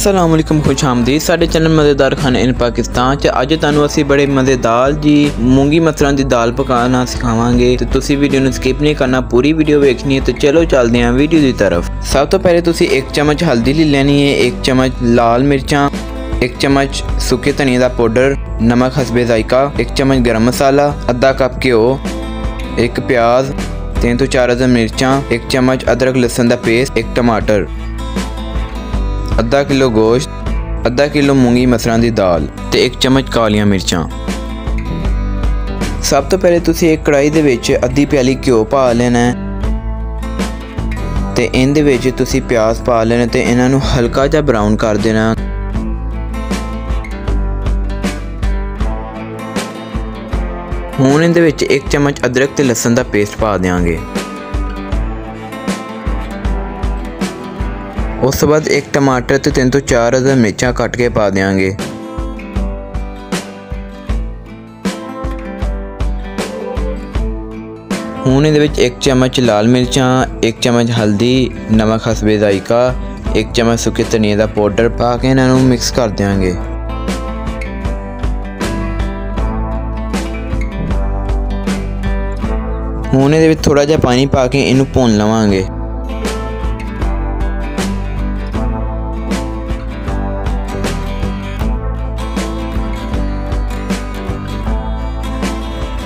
अस्सलाम वालेकुम, खुश आमदीद साडे चैनल मज़ेदार खाने इन पाकिस्तान च। अज तुहानू असी बड़े मज़ेदार जी मूंगी मसरां दी दाल पकाना सिखावांगे। तो तुसी वीडियो नू स्किप नहीं करना, पूरी वीडियो वेखनी है। तो चलो चलते हैं वीडियो की तरफ। सब तो पहले तुसी 1 चम्मच हल्दी ले लेनी है, 1 चम्मच लाल मिर्चां, 1 चम्मच सुके धनिए का पाउडर, नमक हसबे जायका, 1 चम्मच गरम मसाला, आधा कप घ्यो, 1 प्याज, 3 तो 4 अदद मिर्चां, 1 चम्मच अदरक लहसुन का पेस्ट, 1 टमाटर, आधा किलो गोश्त, आधा किलो मूंगी मसरां दी दाल ते 1 चम्मच कालियां मिर्चां। सब तो पहले तुसी एक कढ़ाई दे विच अद्धी प्याली घ्यो पा लेना ते इहदे विच तुसी प्याज पा लेने ते इन्हां नूं हल्का जिहा ब्राउन कर देना। हुण इहदे विच 1 चम्मच अदरक ते लहसुन दा पेस्ट पा देंगे। उस तो बाद 1 टमाटर ते 3 तो 4 अदद मिर्चां कट के पा देंगे। हुण इहदे विच 1 चम्मच लाल मिर्चां, 1 चम्मच हल्दी, नमक हसबे जायका, 1 चम्मच सुके धनिए का पाउडर पा के इन्हां नूं मिक्स कर देंगे। हुण इहदे विच थोड़ा जिहा पानी पा के इनू भुन लवांगे।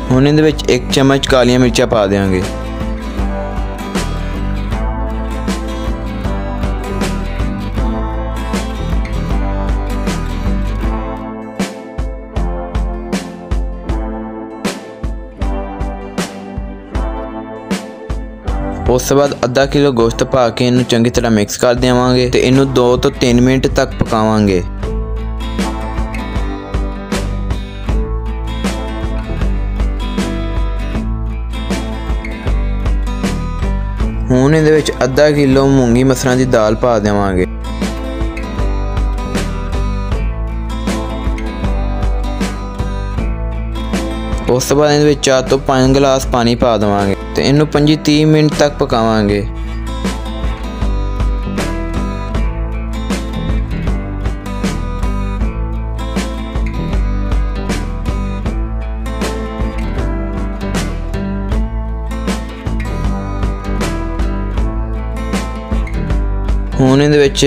हुण इहदे विच 1 चम्मच कालियां मिर्चां पा देंगे। उस बाद आधा किलो गोश्त पा के इनू चंगी तरह मिक्स कर देवांगे ते इनू 2 तो 3 मिनट तक पकावांगे। हुण इहदे विच आधा किलो मूंगी मसरां दी दाल पा देवांगे। उस बाद इहदे विच 4 तो 5 गिलास पानी पा देवांगे ते इनू 25-30 मिनट तक पकावांगे। हुण इहदे विच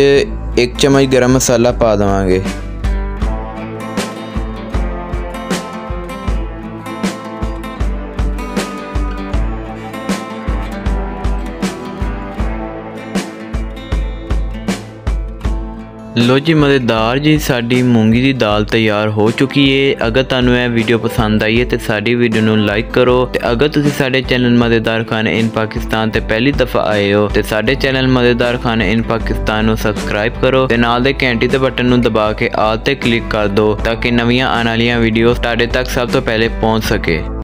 1 चम्मच गरम मसाला पा देवांगे। लो जी, मज़ेदार जी साड़ी मूंगी दी दाल तैयार हो चुकी है। अगर तुहानू यह वीडियो पसंद आई है तो साड़ी वीडियो नू लाइक करो। ते अगर तुसी साडे चैनल मज़ेदार खाने इन पाकिस्तान ते पहली दफ़ा आए हो तो साडे चैनल मज़ेदार खाने इन पाकिस्तान नू सबसक्राइब करो ते नाल दे घंटी दे बटन नू दबा के आल ते क्लिक कर दो ताकि नवीं आने वाली वीडियो तुहाडे तक सब तो पहले पहुँच सके।